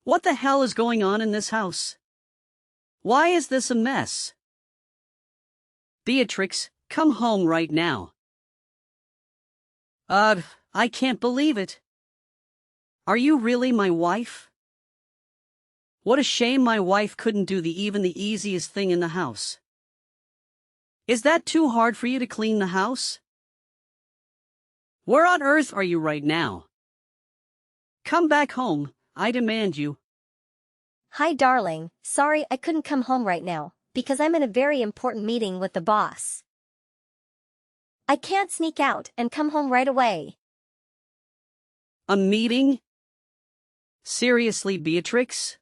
What the hell is going on in this house? Why is this a mess? Beatrix, come home right now. I can't believe it. Are you really my wife? What a shame my wife couldn't do even the easiest thing in the house. Is that too hard for you to clean the house? Where on earth are you right now? Come back home, I demand you. Hi darling, sorry I couldn't come home right now, because I'm in a very important meeting with the boss. I can't sneak out and come home right away. A meeting? Seriously, Beatrix?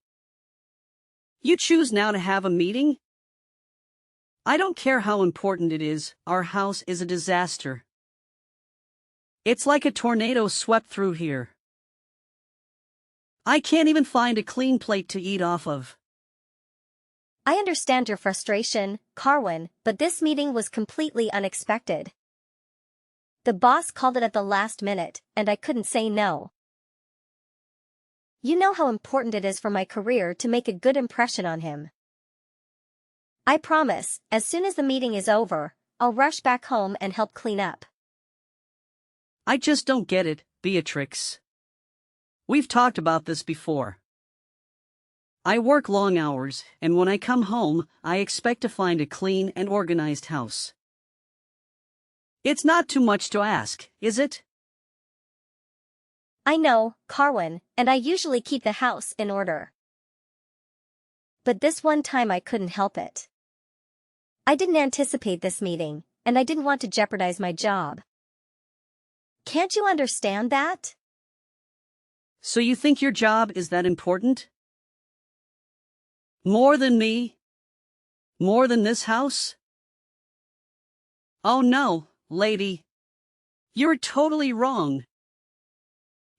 You choose now to have a meeting? I don't care how important it is, our house is a disaster. It's like a tornado swept through here. I can't even find a clean plate to eat off of. I understand your frustration, Carwin, but this meeting was completely unexpected. The boss called it at the last minute, and I couldn't say no. You know how important it is for my career to make a good impression on him. I promise, as soon as the meeting is over, I'll rush back home and help clean up. I just don't get it, Beatrix. We've talked about this before. I work long hours, and when I come home, I expect to find a clean and organized house. It's not too much to ask, is it? I know, Carwin, and I usually keep the house in order. But this one time I couldn't help it. I didn't anticipate this meeting, and I didn't want to jeopardize my job. Can't you understand that? So you think your job is that important? More than me? More than this house? Oh no, lady. You're totally wrong.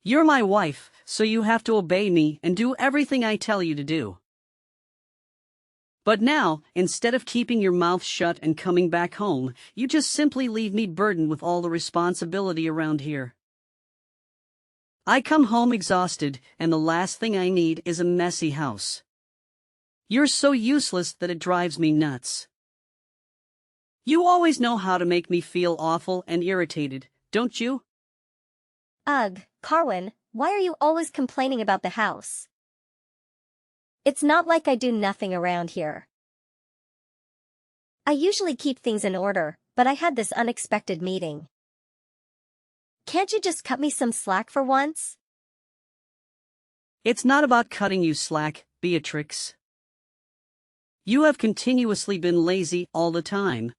You're my wife, so you have to obey me and do everything I tell you to do. But now, instead of keeping your mouth shut and coming back home, you just simply leave me burdened with all the responsibility around here. I come home exhausted, and the last thing I need is a messy house. You're so useless that it drives me nuts. You always know how to make me feel awful and irritated, don't you? Ugh, Carwin, why are you always complaining about the house? It's not like I do nothing around here. I usually keep things in order, but I had this unexpected meeting. Can't you just cut me some slack for once? It's not about cutting you slack, Beatrix. You have continuously been lazy all the time.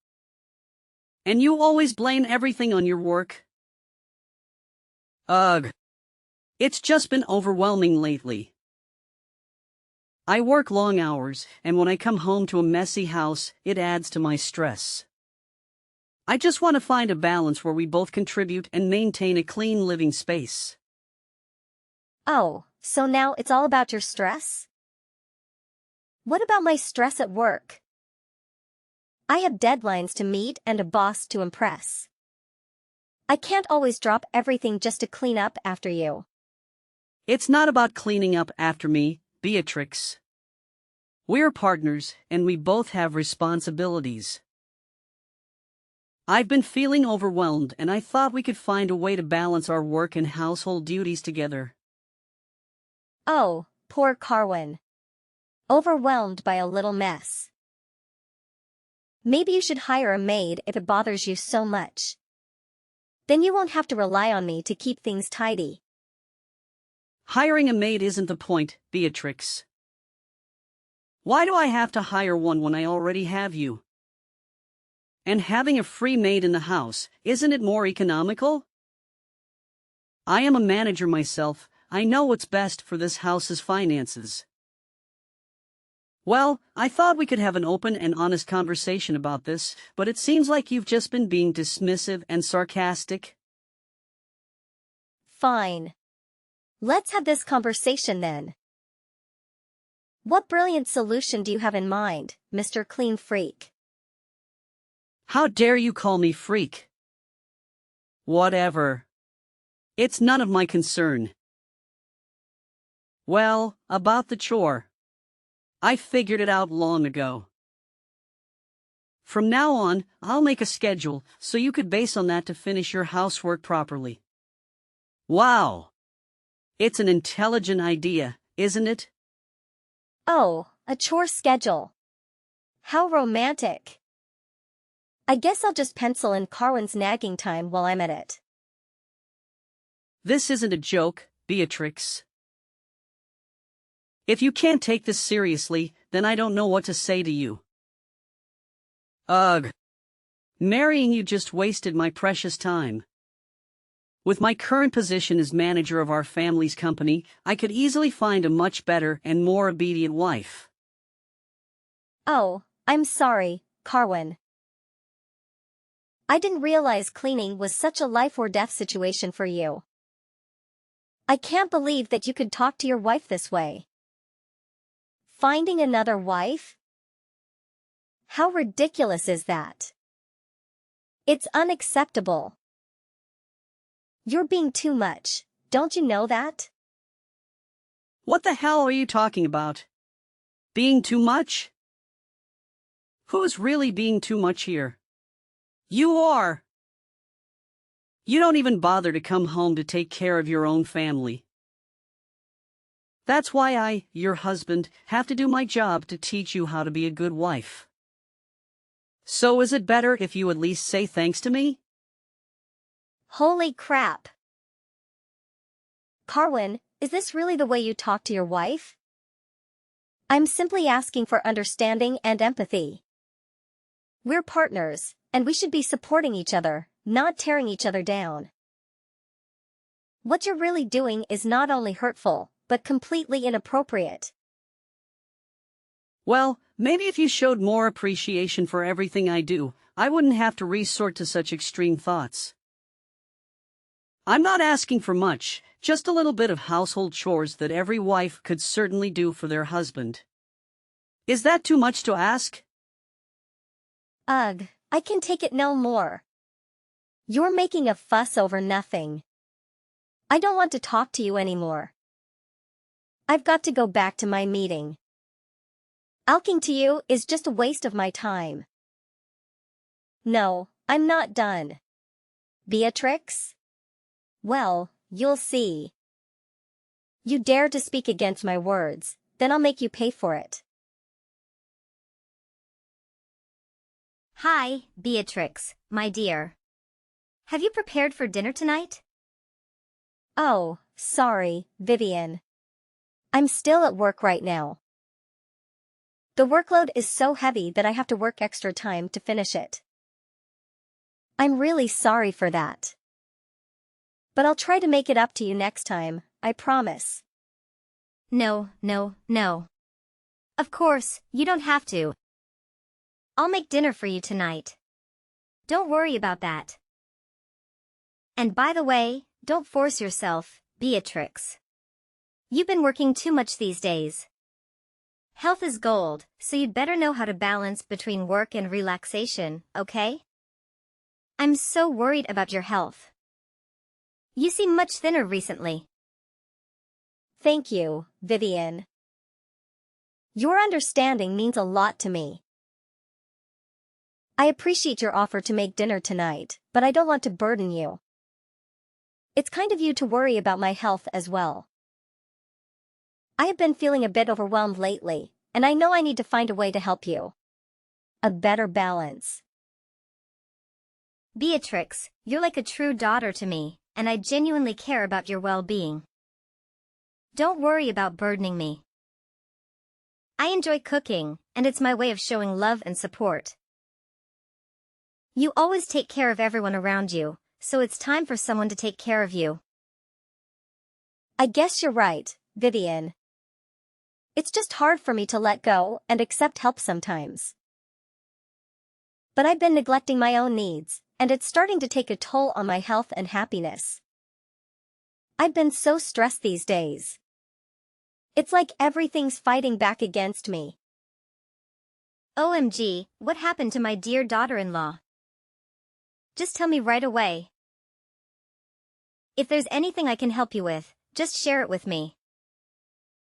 And you always blame everything on your work. Ugh. It's just been overwhelming lately. I work long hours, and when I come home to a messy house, it adds to my stress. I just want to find a balance where we both contribute and maintain a clean living space. Oh, so now it's all about your stress? What about my stress at work? I have deadlines to meet and a boss to impress. I can't always drop everything just to clean up after you. It's not about cleaning up after me, Beatrix. We're partners, and we both have responsibilities. I've been feeling overwhelmed, and I thought we could find a way to balance our work and household duties together. Oh, poor Carwin. Overwhelmed by a little mess. Maybe you should hire a maid if it bothers you so much. Then you won't have to rely on me to keep things tidy. Hiring a maid isn't the point, Beatrix. Why do I have to hire one when I already have you? And having a free maid in the house, isn't it more economical? I am a manager myself, I know what's best for this house's finances. Well, I thought we could have an open and honest conversation about this, but it seems like you've just been being dismissive and sarcastic. Fine. Let's have this conversation then. What brilliant solution do you have in mind, Mr. Clean Freak? How dare you call me freak? Whatever. It's none of my concern. Well, about the chore. I figured it out long ago. From now on, I'll make a schedule so you could base on that to finish your housework properly. Wow! It's an intelligent idea, isn't it? Oh, a chore schedule. How romantic. I guess I'll just pencil in Carwin's nagging time while I'm at it. This isn't a joke, Beatrix. If you can't take this seriously, then I don't know what to say to you. Ugh. Marrying you just wasted my precious time. With my current position as manager of our family's company, I could easily find a much better and more obedient wife. Oh, I'm sorry, Carwin. I didn't realize cleaning was such a life or death situation for you. I can't believe that you could talk to your wife this way. Finding another wife? How ridiculous is that? It's unacceptable. You're being too much, don't you know that? What the hell are you talking about? Being too much? Who's really being too much here? You are. You don't even bother to come home to take care of your own family. That's why I, your husband, have to do my job to teach you how to be a good wife. So is it better if you at least say thanks to me? Holy crap. Carwin, is this really the way you talk to your wife? I'm simply asking for understanding and empathy. We're partners, and we should be supporting each other, not tearing each other down. What you're really doing is not only hurtful, but completely inappropriate. Well, maybe if you showed more appreciation for everything I do, I wouldn't have to resort to such extreme thoughts. I'm not asking for much, just a little bit of household chores that every wife could certainly do for their husband. Is that too much to ask? Ugh, I can take it no more. You're making a fuss over nothing. I don't want to talk to you anymore. I've got to go back to my meeting. Alking to you is just a waste of my time. No, I'm not done. Beatrix? Well, you'll see. You dare to speak against my words, then I'll make you pay for it. Hi, Beatrix, my dear. Have you prepared for dinner tonight? Oh, sorry, Vivian. I'm still at work right now. The workload is so heavy that I have to work extra time to finish it. I'm really sorry for that. But I'll try to make it up to you next time, I promise. No. Of course, you don't have to. I'll make dinner for you tonight. Don't worry about that. And by the way, don't force yourself, Beatrix. You've been working too much these days. Health is gold, so you'd better know how to balance between work and relaxation, okay? I'm so worried about your health. You seem much thinner recently. Thank you, Vivian. Your understanding means a lot to me. I appreciate your offer to make dinner tonight, but I don't want to burden you. It's kind of you to worry about my health as well. I have been feeling a bit overwhelmed lately, and I know I need to find a way to help you. A better balance. Beatrix, you're like a true daughter to me, and I genuinely care about your well-being. Don't worry about burdening me. I enjoy cooking, and it's my way of showing love and support. You always take care of everyone around you, so it's time for someone to take care of you. I guess you're right, Vivian. It's just hard for me to let go and accept help sometimes. But I've been neglecting my own needs, and it's starting to take a toll on my health and happiness. I've been so stressed these days. It's like everything's fighting back against me. OMG, what happened to my dear daughter-in-law? Just tell me right away. If there's anything I can help you with, just share it with me.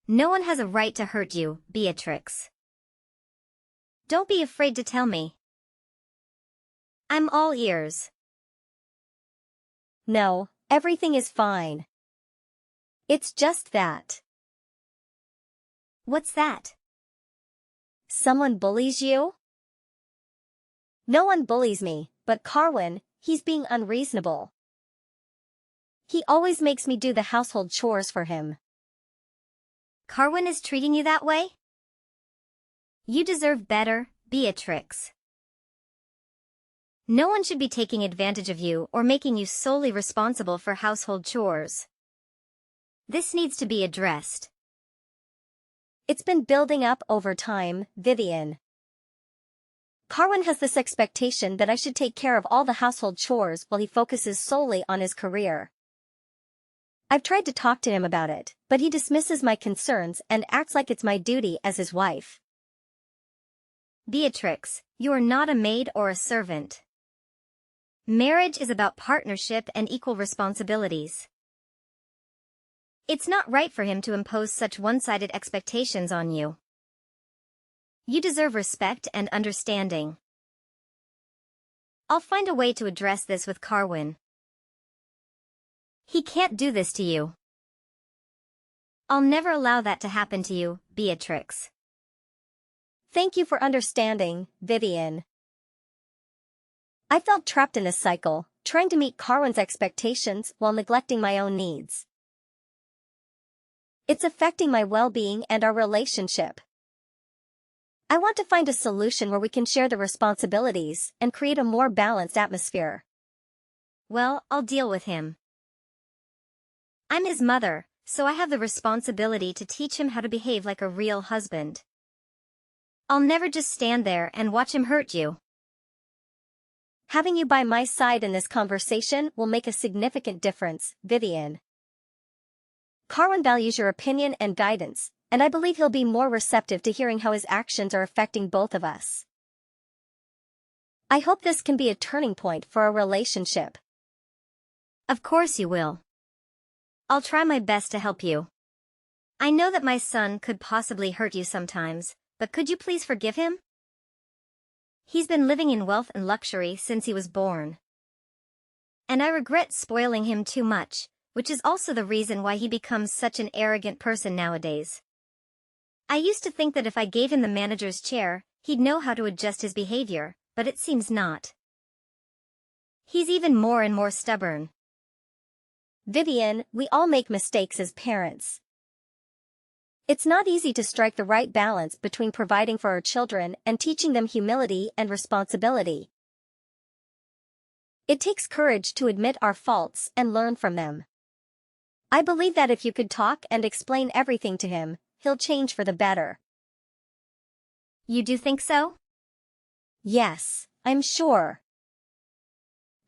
No one has a right to hurt you, Beatrix. Don't be afraid to tell me. I'm all ears. No, everything is fine. It's just that. What's that? Someone bullies you? No one bullies me, but Carwin, he's being unreasonable. He always makes me do the household chores for him. Carwin is treating you that way? You deserve better, Beatrix. No one should be taking advantage of you or making you solely responsible for household chores. This needs to be addressed. It's been building up over time, Vivian. Carwin has this expectation that I should take care of all the household chores while he focuses solely on his career. I've tried to talk to him about it, but he dismisses my concerns and acts like it's my duty as his wife. Beatrix, you are not a maid or a servant. Marriage is about partnership and equal responsibilities. It's not right for him to impose such one-sided expectations on you. You deserve respect and understanding. I'll find a way to address this with Carwin. He can't do this to you. I'll never allow that to happen to you, Beatrix. Thank you for understanding, Vivian. I felt trapped in this cycle, trying to meet Carwin's expectations while neglecting my own needs. It's affecting my well-being and our relationship. I want to find a solution where we can share the responsibilities and create a more balanced atmosphere. Well, I'll deal with him. I'm his mother, so I have the responsibility to teach him how to behave like a real husband. I'll never just stand there and watch him hurt you. Having you by my side in this conversation will make a significant difference, Vivian. Carwin values your opinion and guidance, and I believe he'll be more receptive to hearing how his actions are affecting both of us. I hope this can be a turning point for our relationship. Of course you will. I'll try my best to help you. I know that my son could possibly hurt you sometimes, but could you please forgive him? He's been living in wealth and luxury since he was born. And I regret spoiling him too much, which is also the reason why he becomes such an arrogant person nowadays. I used to think that if I gave him the manager's chair, he'd know how to adjust his behavior, but it seems not. He's even more and more stubborn. Vivian, we all make mistakes as parents. It's not easy to strike the right balance between providing for our children and teaching them humility and responsibility. It takes courage to admit our faults and learn from them. I believe that if you could talk and explain everything to him, he'll change for the better. You do think so? Yes, I'm sure.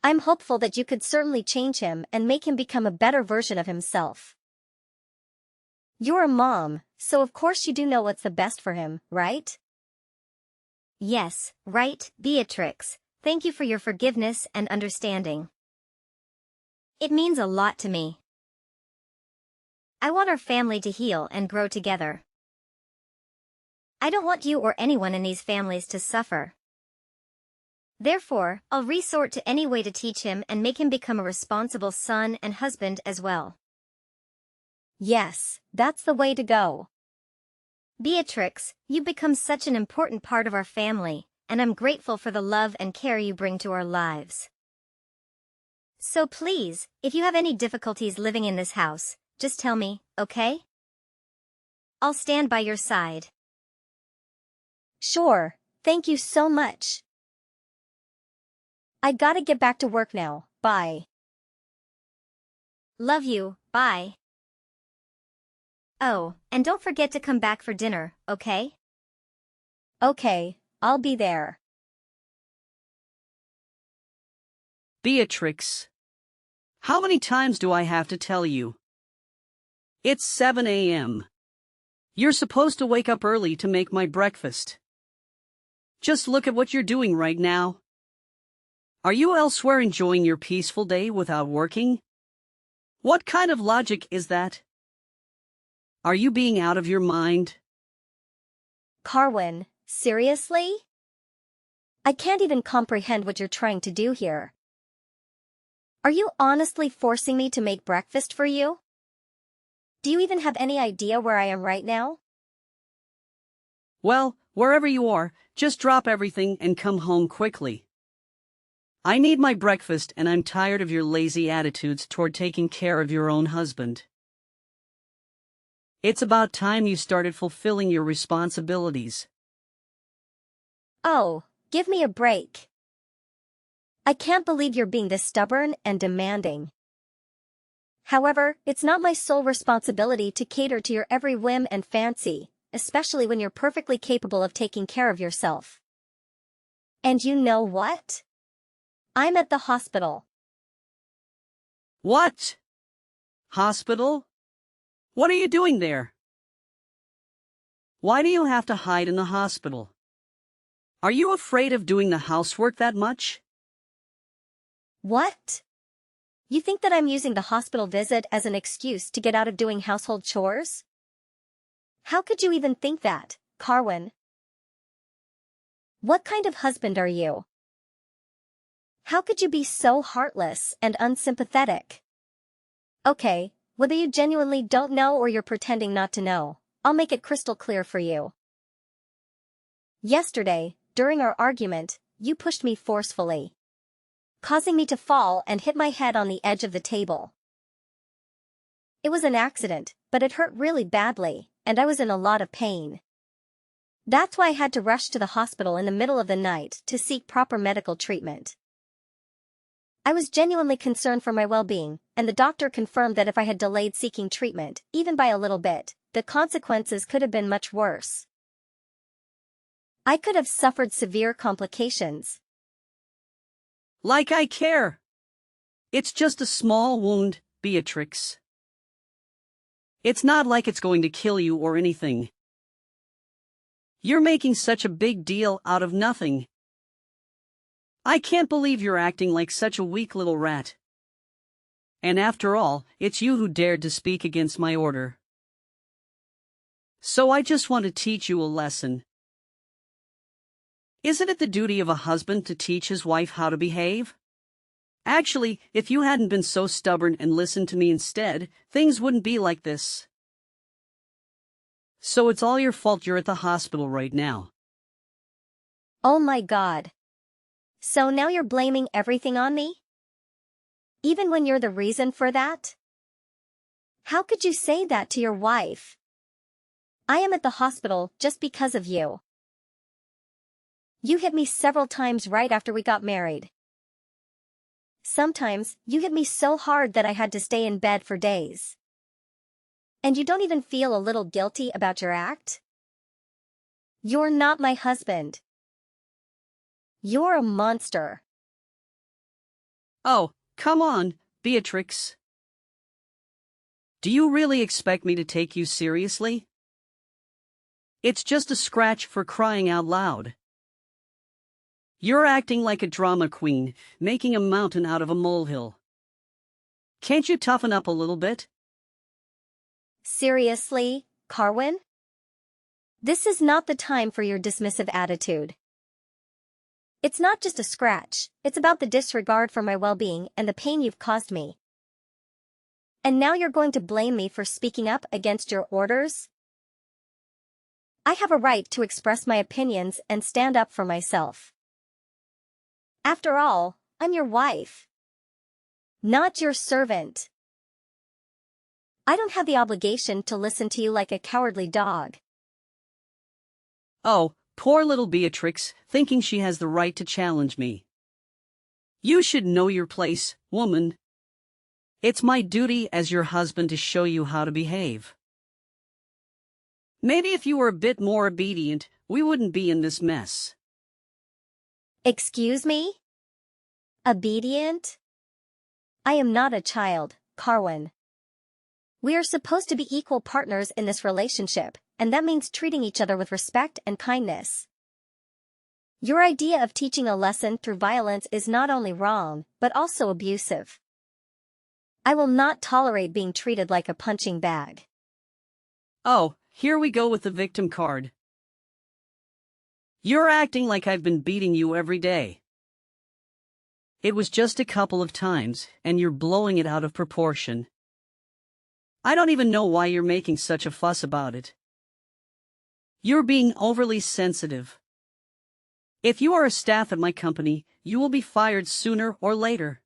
I'm hopeful that you could certainly change him and make him become a better version of himself. You're a mom, so of course you do know what's the best for him, right? Yes, right, Beatrix. Thank you for your forgiveness and understanding. It means a lot to me. I want our family to heal and grow together. I don't want you or anyone in these families to suffer. Therefore, I'll resort to any way to teach him and make him become a responsible son and husband as well. Yes, that's the way to go. Beatrix, you've become such an important part of our family, and I'm grateful for the love and care you bring to our lives. So please, if you have any difficulties living in this house, just tell me, okay? I'll stand by your side. Sure, thank you so much. I gotta get back to work now, bye. Love you, bye. Oh, and don't forget to come back for dinner, okay? Okay, I'll be there. Beatrix. How many times do I have to tell you? It's 7 a.m. You're supposed to wake up early to make my breakfast. Just look at what you're doing right now. Are you elsewhere enjoying your peaceful day without working? What kind of logic is that? Are you being out of your mind? Carwin, seriously? I can't even comprehend what you're trying to do here. Are you honestly forcing me to make breakfast for you? Do you even have any idea where I am right now? Well, wherever you are, just drop everything and come home quickly. I need my breakfast and I'm tired of your lazy attitudes toward taking care of your own husband. It's about time you started fulfilling your responsibilities. Oh, give me a break. I can't believe you're being this stubborn and demanding. However, it's not my sole responsibility to cater to your every whim and fancy, especially when you're perfectly capable of taking care of yourself. And you know what? I'm at the hospital. What? Hospital? What are you doing there? Why do you have to hide in the hospital? Are you afraid of doing the housework that much? What? You think that I'm using the hospital visit as an excuse to get out of doing household chores? How could you even think that, Carwin? What kind of husband are you? How could you be so heartless and unsympathetic? Okay, whether you genuinely don't know or you're pretending not to know, I'll make it crystal clear for you. Yesterday, during our argument, you pushed me forcefully, causing me to fall and hit my head on the edge of the table. It was an accident, but it hurt really badly, and I was in a lot of pain. That's why I had to rush to the hospital in the middle of the night to seek proper medical treatment. I was genuinely concerned for my well-being, and the doctor confirmed that if I had delayed seeking treatment, even by a little bit, the consequences could have been much worse. I could have suffered severe complications. Like I care. It's just a small wound, Beatrix. It's not like it's going to kill you or anything. You're making such a big deal out of nothing. I can't believe you're acting like such a weak little rat. And after all, it's you who dared to speak against my order. So I just want to teach you a lesson. Isn't it the duty of a husband to teach his wife how to behave? Actually, if you hadn't been so stubborn and listened to me instead, things wouldn't be like this. So it's all your fault you're at the hospital right now. Oh my God. So now you're blaming everything on me? Even when you're the reason for that? How could you say that to your wife? I am at the hospital just because of you. You hit me several times right after we got married. Sometimes, you hit me so hard that I had to stay in bed for days. And you don't even feel a little guilty about your act? You're not my husband. You're a monster. Oh, come on, Beatrix. Do you really expect me to take you seriously? It's just a scratch, for crying out loud. You're acting like a drama queen, making a mountain out of a molehill. Can't you toughen up a little bit? Seriously, Carwin? This is not the time for your dismissive attitude. It's not just a scratch, it's about the disregard for my well-being and the pain you've caused me. And now you're going to blame me for speaking up against your orders? I have a right to express my opinions and stand up for myself. After all, I'm your wife, not your servant. I don't have the obligation to listen to you like a cowardly dog. Oh, poor little Beatrix, thinking she has the right to challenge me. You should know your place, woman. It's my duty as your husband to show you how to behave. Maybe if you were a bit more obedient, we wouldn't be in this mess. Excuse me? Obedient? I am not a child, Carwin. We are supposed to be equal partners in this relationship, and that means treating each other with respect and kindness. Your idea of teaching a lesson through violence is not only wrong, but also abusive. I will not tolerate being treated like a punching bag. Oh, here we go with the victim card. You're acting like I've been beating you every day. It was just a couple of times, and you're blowing it out of proportion. I don't even know why you're making such a fuss about it. You're being overly sensitive. If you are a staff at my company, you will be fired sooner or later.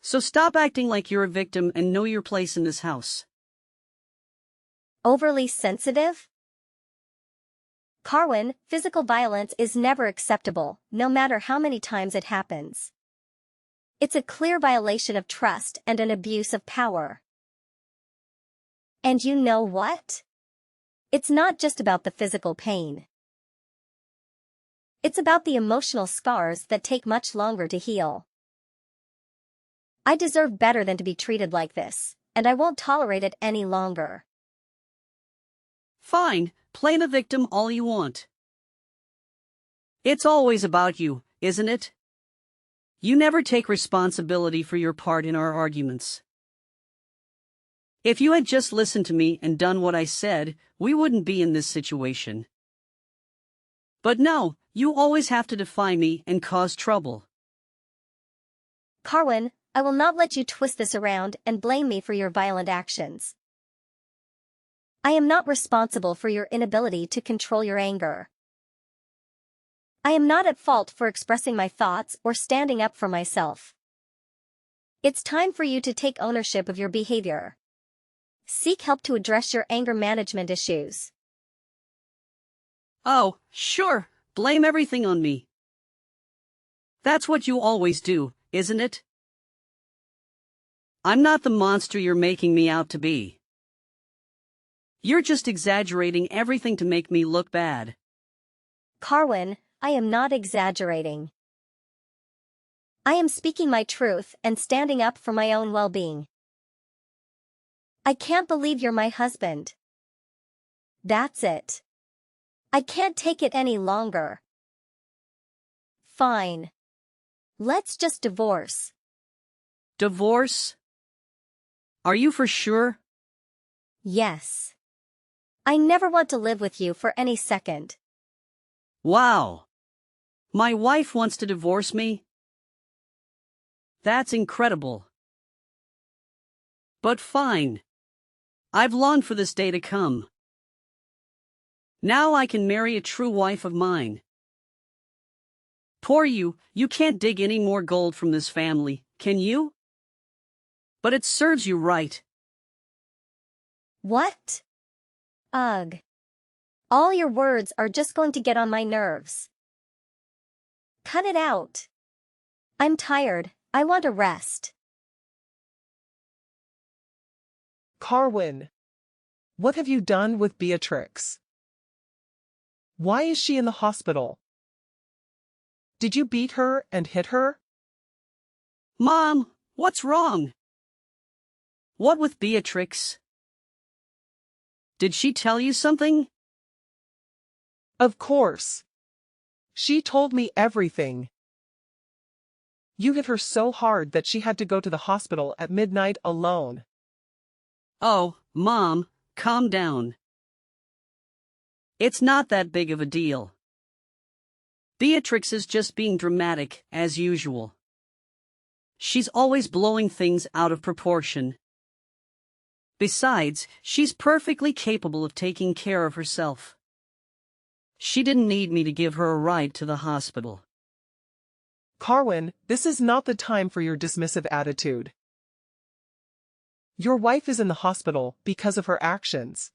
So stop acting like you're a victim and know your place in this house. Overly sensitive? Carwin, physical violence is never acceptable, no matter how many times it happens. It's a clear violation of trust and an abuse of power. And you know what? It's not just about the physical pain. It's about the emotional scars that take much longer to heal. I deserve better than to be treated like this, and I won't tolerate it any longer. Fine, play the victim all you want. It's always about you, isn't it? You never take responsibility for your part in our arguments. If you had just listened to me and done what I said, we wouldn't be in this situation. But no, you always have to defy me and cause trouble. Carwin, I will not let you twist this around and blame me for your violent actions. I am not responsible for your inability to control your anger. I am not at fault for expressing my thoughts or standing up for myself. It's time for you to take ownership of your behavior. Seek help to address your anger management issues. Oh, sure, blame everything on me. That's what you always do, isn't it? I'm not the monster you're making me out to be. You're just exaggerating everything to make me look bad. Carwin, I am not exaggerating. I am speaking my truth and standing up for my own well-being. I can't believe you're my husband. That's it. I can't take it any longer. Fine. Let's just divorce. Divorce? Are you for sure? Yes. I never want to live with you for any second. Wow. My wife wants to divorce me? That's incredible. But fine. I've longed for this day to come. Now I can marry a true wife of mine. Poor you can't dig any more gold from this family, can you? But it serves you right. What? Ugh. All your words are just going to get on my nerves. Cut it out. I'm tired, I want a rest. Carwin, what have you done with Beatrix? Why is she in the hospital? Did you beat her and hit her? Mom, what's wrong? What with Beatrix? Did she tell you something? Of course. She told me everything. You hit her so hard that she had to go to the hospital at midnight alone. Oh, Mom, calm down. It's not that big of a deal. Beatrix is just being dramatic, as usual. She's always blowing things out of proportion. Besides, she's perfectly capable of taking care of herself. She didn't need me to give her a ride to the hospital. Carwin, this is not the time for your dismissive attitude. Your wife is in the hospital because of her actions.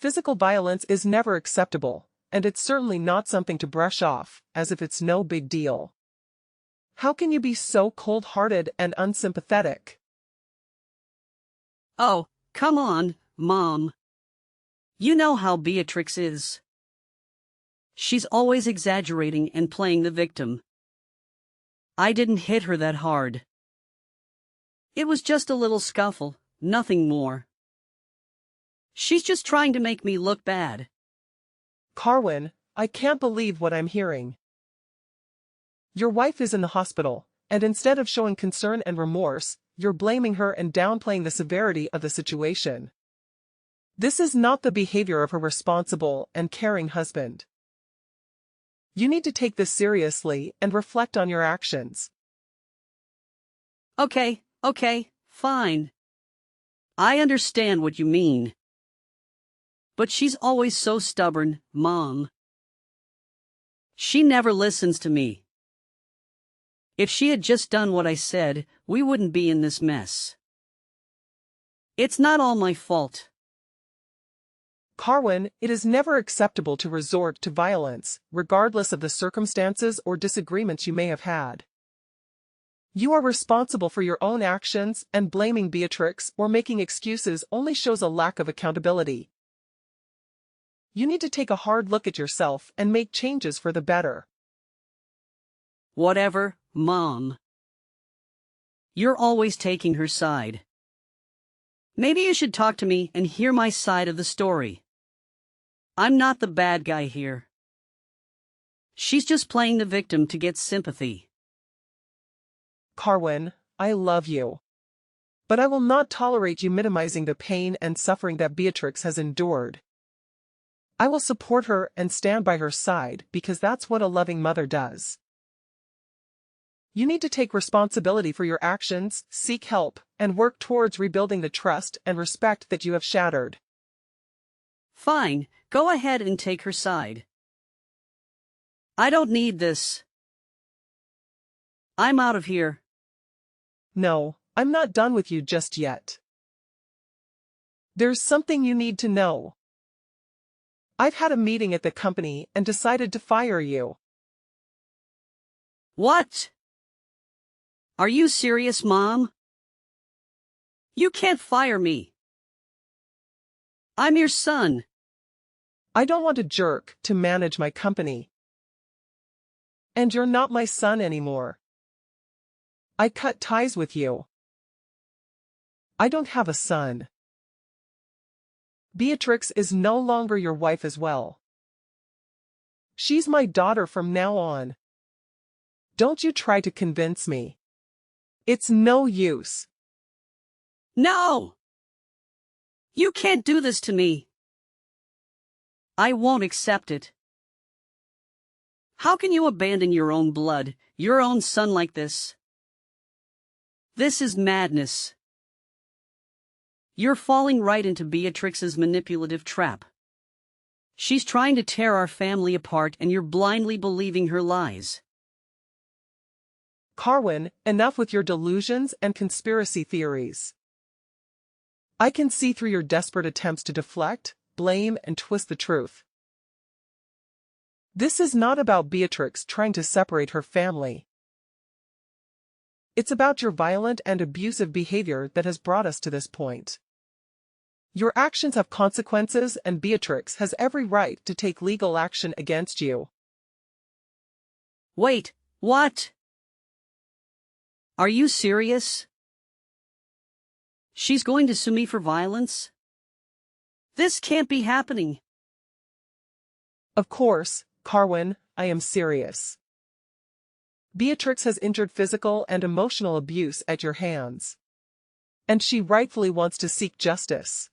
Physical violence is never acceptable, and it's certainly not something to brush off, as if it's no big deal. How can you be so cold-hearted and unsympathetic? Oh, come on, Mom. You know how Beatrix is. She's always exaggerating and playing the victim. I didn't hit her that hard. It was just a little scuffle, nothing more. She's just trying to make me look bad. Carwin, I can't believe what I'm hearing. Your wife is in the hospital, and instead of showing concern and remorse, you're blaming her and downplaying the severity of the situation. This is not the behavior of a responsible and caring husband. You need to take this seriously and reflect on your actions. Okay, fine. I understand what you mean. But she's always so stubborn, Mom. She never listens to me. If she had just done what I said, we wouldn't be in this mess. It's not all my fault. Carwin, it is never acceptable to resort to violence, regardless of the circumstances or disagreements you may have had. You are responsible for your own actions, and blaming Beatrix or making excuses only shows a lack of accountability. You need to take a hard look at yourself and make changes for the better. Whatever, Mom. You're always taking her side. Maybe you should talk to me and hear my side of the story. I'm not the bad guy here. She's just playing the victim to get sympathy. Carwin, I love you. But I will not tolerate you minimizing the pain and suffering that Beatrix has endured. I will support her and stand by her side because that's what a loving mother does. You need to take responsibility for your actions, seek help, and work towards rebuilding the trust and respect that you have shattered. Fine, go ahead and take her side. I don't need this. I'm out of here. No, I'm not done with you just yet. There's something you need to know. I've had a meeting at the company and decided to fire you. What? Are you serious, Mom? You can't fire me. I'm your son. I don't want a jerk to manage my company. And you're not my son anymore. I cut ties with you. I don't have a son. Beatrix is no longer your wife as well. She's my daughter from now on. Don't you try to convince me. It's no use. No! You can't do this to me. I won't accept it. How can you abandon your own blood, your own son like this? This is madness. You're falling right into Beatrix's manipulative trap. She's trying to tear our family apart and you're blindly believing her lies. Carwin, enough with your delusions and conspiracy theories. I can see through your desperate attempts to deflect, blame, and twist the truth. This is not about Beatrix trying to separate her family. It's about your violent and abusive behavior that has brought us to this point. Your actions have consequences and Beatrix has every right to take legal action against you. Wait, what? Are you serious? She's going to sue me for violence? This can't be happening. Of course, Carwin, I am serious. Beatrix has endured physical and emotional abuse at your hands. And she rightfully wants to seek justice.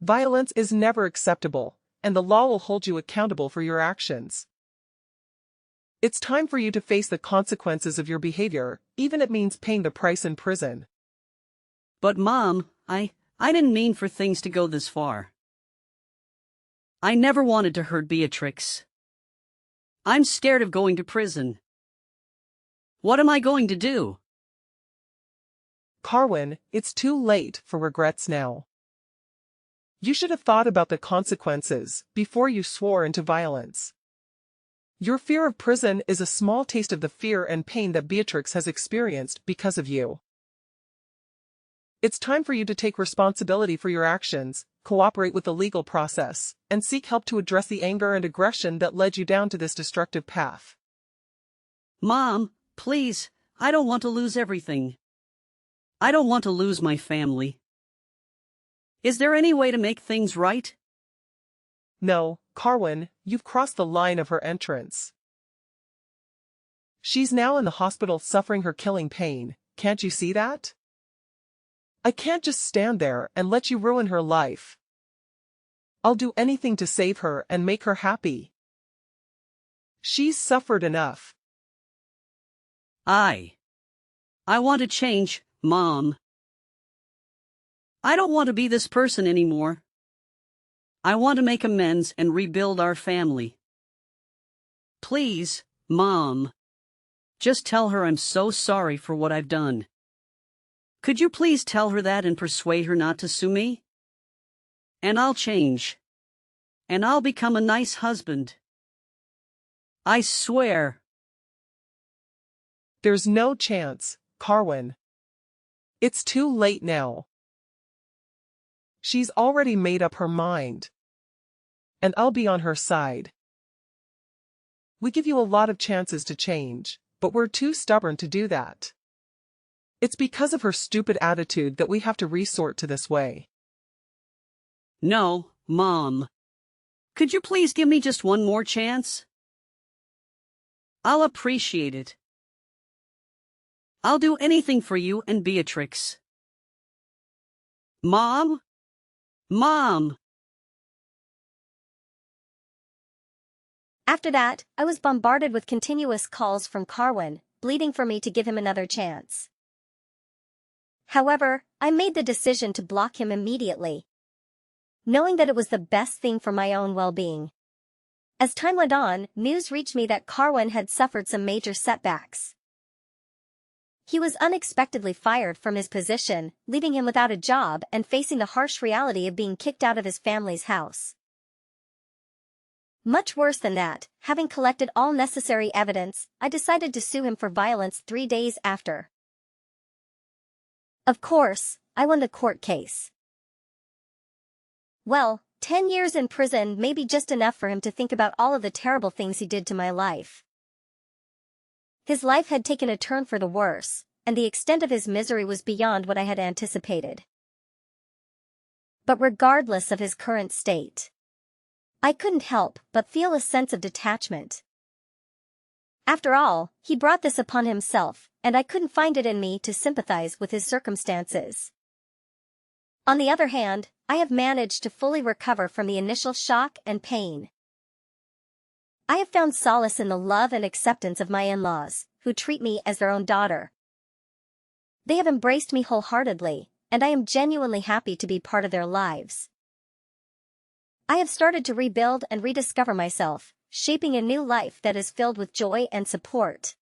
Violence is never acceptable, and the law will hold you accountable for your actions. It's time for you to face the consequences of your behavior, even if it means paying the price in prison. But Mom, I didn't mean for things to go this far. I never wanted to hurt Beatrix. I'm scared of going to prison. What am I going to do? Carwin, it's too late for regrets now. You should have thought about the consequences before you swore into violence. Your fear of prison is a small taste of the fear and pain that Beatrix has experienced because of you. It's time for you to take responsibility for your actions, cooperate with the legal process, and seek help to address the anger and aggression that led you down to this destructive path. Mom, please, I don't want to lose everything. I don't want to lose my family. Is there any way to make things right? No, Carwin, you've crossed the line of her entrance. She's now in the hospital suffering her killing pain, can't you see that? I can't just stand there and let you ruin her life. I'll do anything to save her and make her happy. She's suffered enough. I want to change, Mom. I don't want to be this person anymore. I want to make amends and rebuild our family. Please, Mom. Just tell her I'm so sorry for what I've done. Could you please tell her that and persuade her not to sue me? And I'll change. And I'll become a nice husband. I swear. There's no chance, Carwin. It's too late now. She's already made up her mind. And I'll be on her side. We give you a lot of chances to change, but we're too stubborn to do that. It's because of her stupid attitude that we have to resort to this way. No, Mom. Could you please give me just one more chance? I'll appreciate it. I'll do anything for you and Beatrix. Mom? Mom! After that, I was bombarded with continuous calls from Carwin, pleading for me to give him another chance. However, I made the decision to block him immediately, knowing that it was the best thing for my own well-being. As time went on, news reached me that Carwin had suffered some major setbacks. He was unexpectedly fired from his position, leaving him without a job and facing the harsh reality of being kicked out of his family's house. Much worse than that, having collected all necessary evidence, I decided to sue him for violence 3 days after. Of course, I won the court case. Well, 10 years in prison may be just enough for him to think about all of the terrible things he did to my life. His life had taken a turn for the worse, and the extent of his misery was beyond what I had anticipated. But regardless of his current state, I couldn't help but feel a sense of detachment. After all, he brought this upon himself, and I couldn't find it in me to sympathize with his circumstances. On the other hand, I have managed to fully recover from the initial shock and pain. I have found solace in the love and acceptance of my in-laws, who treat me as their own daughter. They have embraced me wholeheartedly, and I am genuinely happy to be part of their lives. I have started to rebuild and rediscover myself, shaping a new life that is filled with joy and support.